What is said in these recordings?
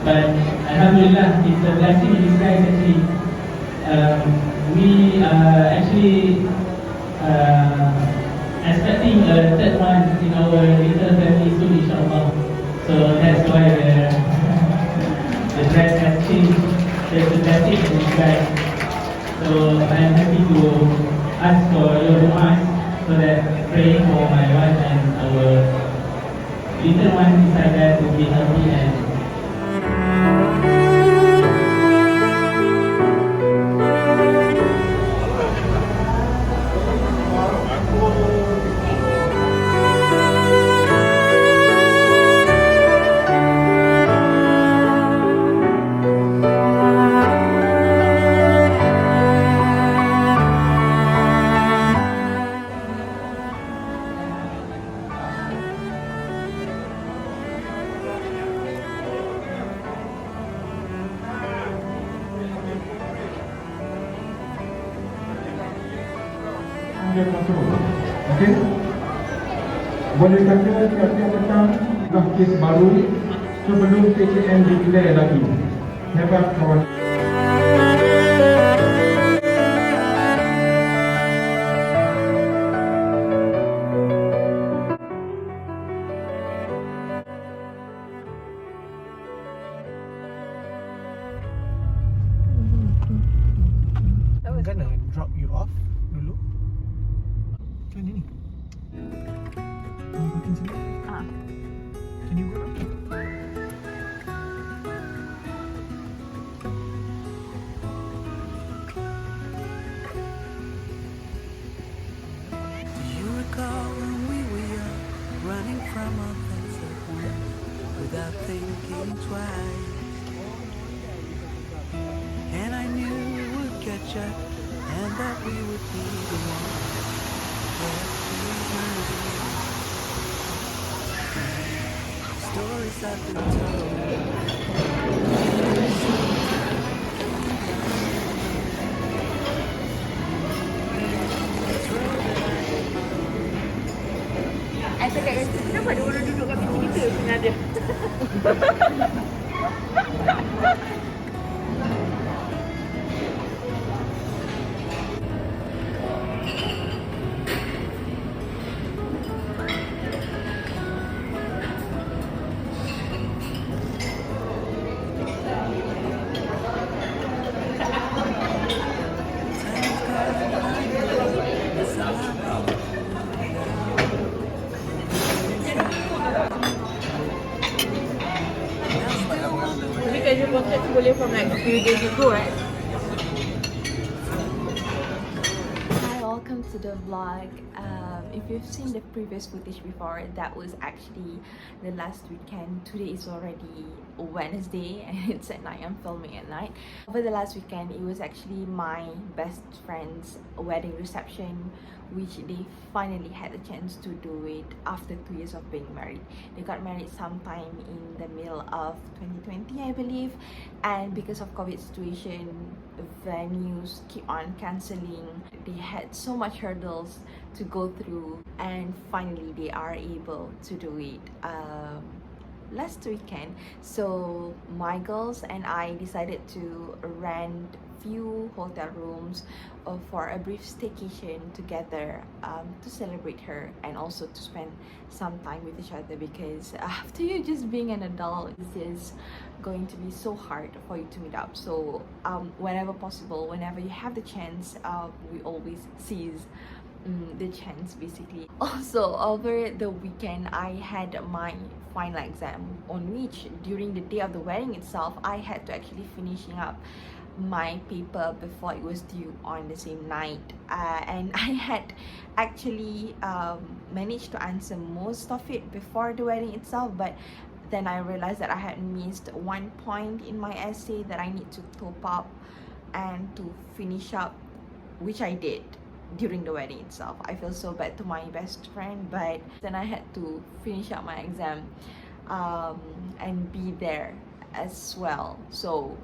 But Alhamdulillah, it's a blessing in disguise actually. We are actually expecting a third one in our little family soon, inshallah. So that's why the dress has changed. There's a blessing in disguise. So I'm happy to ask for your du'as so that praying for my wife and our little one inside there to be healthy and Okey. Boleh kata tiap-tiap petang dah kes baru sebelum KKM declare lagi. Hebat kawan. I'm gonna drop you off dulu. Macam mana ni? Makan sini? Can you go now? Do you recall when we were young, running from our things at home without thinking twice? And I knew we would catch up and that we would be the one. Stories have been told. I cakap kata, kenapa ada orang duduk kat pintu kita sebenarnya? Ini casual contact boleh from like a few days ago, right? Hi, welcome to the vlog. If you've seen the previous footage before, that was actually the last weekend. Today is already Wednesday and it's at night. I'm filming at night. Over the last weekend, it was actually my best friend's wedding reception, which they finally had the chance to do it after 2 years of being married. They got married sometime in the middle of 2020, I believe, and because of COVID situation, venues keep on cancelling. They had so much hurdles to go through, and finally they are able to do it last weekend. So my girls and I decided to rent few hotel rooms for a brief staycation together to celebrate her and also to spend some time with each other, because after you just being an adult, this is going to be so hard for you to meet up. So whenever possible, whenever you have the chance, we always seize the chance basically. Also, over the weekend I had my final exam, on which during the day of the wedding itself I had to actually finishing up my paper before it was due on the same night, and I had actually managed to answer most of it before the wedding itself, but then I realized that I had missed one point in my essay that I need to top up and to finish up, which I did during the wedding itself. I feel so bad to my best friend, but then I had to finish up my exam and be there as well. So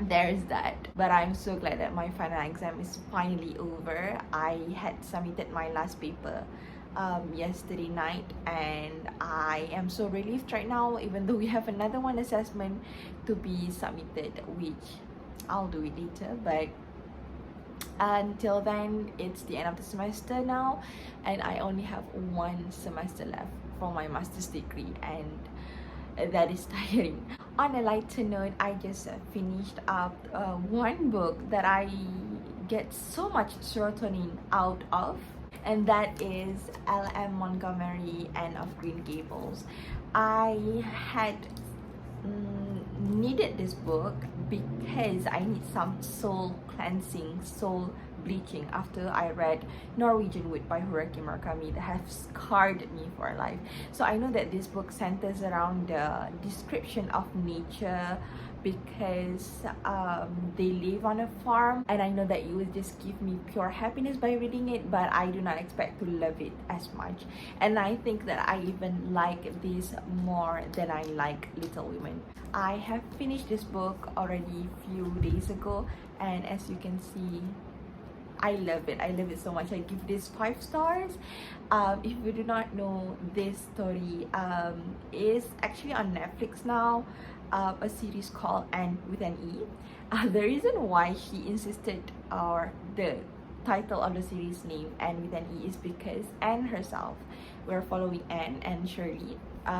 there's that. But I'm so glad that my final exam is finally over. I had submitted my last paper yesterday night, and I am so relieved right now, even though we have another one assessment to be submitted, which I'll do it later. But until then, it's the end of the semester now, and I only have one semester left for my master's degree, and that is tiring. On a lighter note, I just finished up one book that I get so much serotonin out of, and that is L.M. Montgomery and of Green Gables. I had needed this book because I need some soul cleansing, soul bleaching after I read Norwegian Wood by Rilke that have scarred me for life. So I know that this book centers around the description of nature, because they live on a farm, and I know that it will just give me pure happiness by reading it, but I do not expect to love it as much. And I think that I even like this more than I like Little Women. I have finished this book already a few days ago, and as you can see, I love it. I love it so much. I give this 5 stars. If you do not know, this story is actually on Netflix now. A series called Anne with an E. The reason why she insisted, or the title of the series name Anne with an E, is because Anne herself, we're following Anne and Shirley,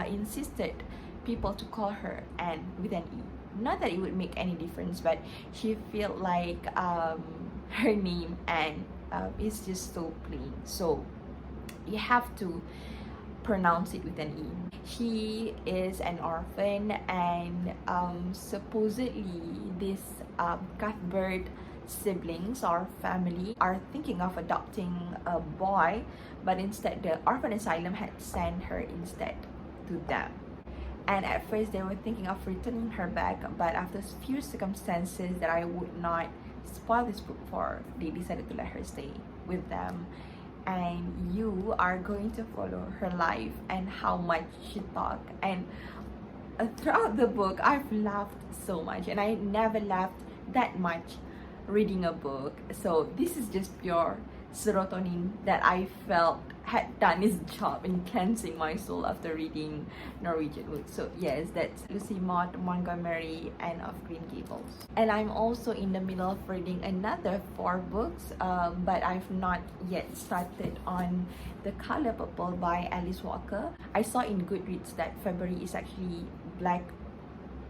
insisted people to call her Anne with an E. Not that it would make any difference, but she felt like her name Anne is just so plain, so you have to pronounce it with an E. She is an orphan, and supposedly this Cuthbert siblings or family are thinking of adopting a boy, but instead the orphan asylum had sent her instead to them. And at first they were thinking of returning her back, but after a few circumstances that I would not spoil this book for, they decided to let her stay with them. And you are going to follow her life and how much she talked. And throughout the book, I've laughed so much, and I never laughed that much reading a book. So this is just pure serotonin that I felt had done its job in cleansing my soul after reading Norwegian Wood. So yes, that's Lucy Maud Montgomery and of Green Gables. And I'm also in the middle of reading another 4 books, but I've not yet started on The Color Purple by Alice Walker. I saw in Goodreads that February is actually Black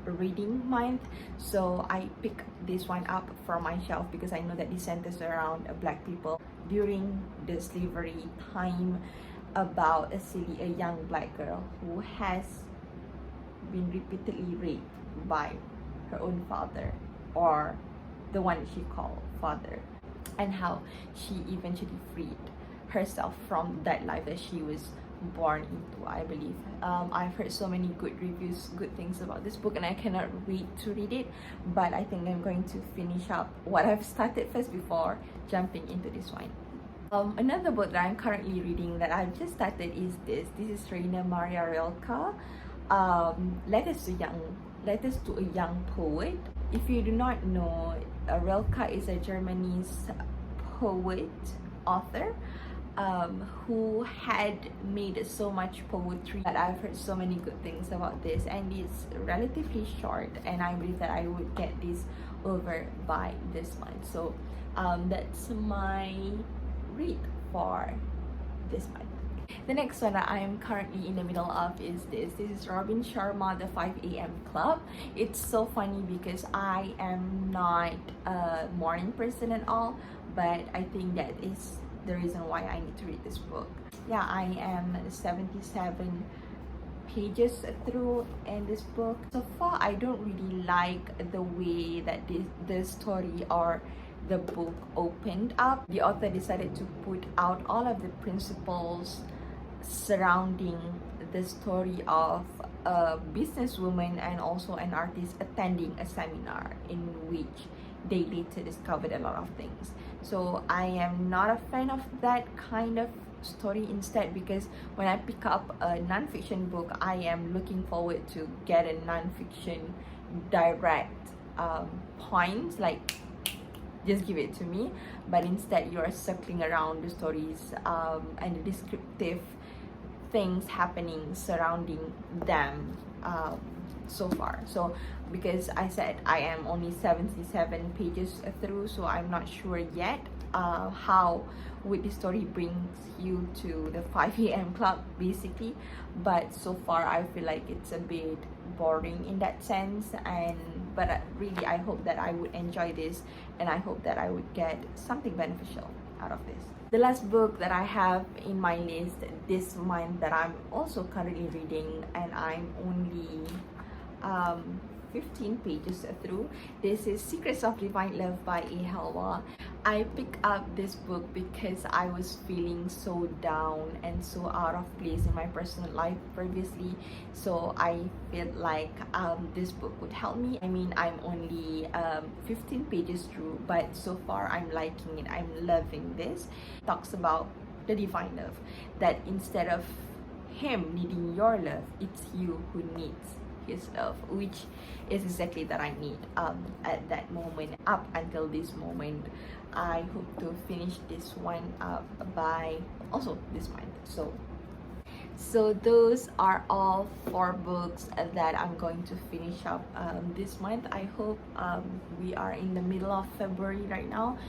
reading month, so I picked this one up for myself because I know that it centers around Black people during the slavery time, about a young Black girl who has been repeatedly raped by her own father, or the one she called father, and how she eventually freed herself from that life that she was born into, I believe. I've heard so many good reviews, good things about this book, and I cannot wait to read it, but I think I'm going to finish up what I've started first before jumping into this one. Another book that I'm currently reading that I've just started is this is Rainer Maria Rilke, Letters to a Young Poet. If you do not know, Rilke is a Germanese poet, author, who had made so much poetry that I've heard so many good things about this, and it's relatively short, and I believe that I would get this over by this month. So that's my read for this month. The next one that I am currently in the middle of is this is Robin Sharma, The 5 AM Club. It's so funny because I am not a morning person at all, but I think that is the reason why I need to read this book. Yeah, I am 77 pages through in this book. So far, I don't really like the way that the story or the book opened up. The author decided to put out all of the principles surrounding the story of a businesswoman and also an artist attending a seminar in which they later discovered a lot of things. So I am not a fan of that kind of story instead, because when I pick up a non-fiction book, I am looking forward to get a non-fiction direct points, like just give it to me, but instead you are circling around the stories and the descriptive things happening surrounding them so far. So because I said I am only 77 pages through, so I'm not sure yet how would the story brings you to the 5 a.m. club basically, but so far I feel like it's a bit boring in that sense, but really I hope that I would enjoy this, and I hope that I would get something beneficial out of this. The last book that I have in my list this month that I'm also currently reading, and I'm only 15 pages through. This is Secrets of Divine Love by Helwa. I picked up this book because I was feeling so down and so out of place in my personal life previously. So I felt like this book would help me. I mean, I'm only 15 pages through, but so far I'm liking it. I'm loving this. It talks about the divine love, that instead of him needing your love, it's you who needs his love, which is exactly that I need at that moment. Up until this moment, I hope to finish this one up by also this month. So those are all 4 books that I'm going to finish up this month. I hope we are in the middle of February right now.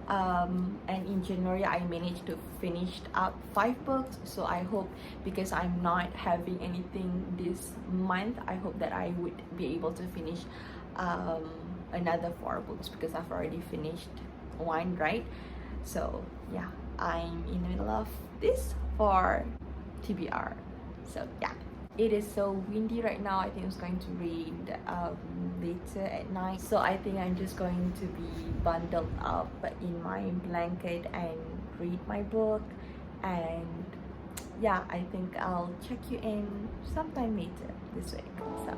And in January I managed to finish up 5 books, so I hope, because I'm not having anything this month, I hope that I would be able to finish another 4 books, because I've already finished 1, right? So yeah, I'm in the middle of this for TBR. So yeah, it is so windy right now. I think it's going to rain later at night, so I think I'm just going to be bundled up in my blanket and read my book. And yeah, I think I'll check you in sometime later this week. So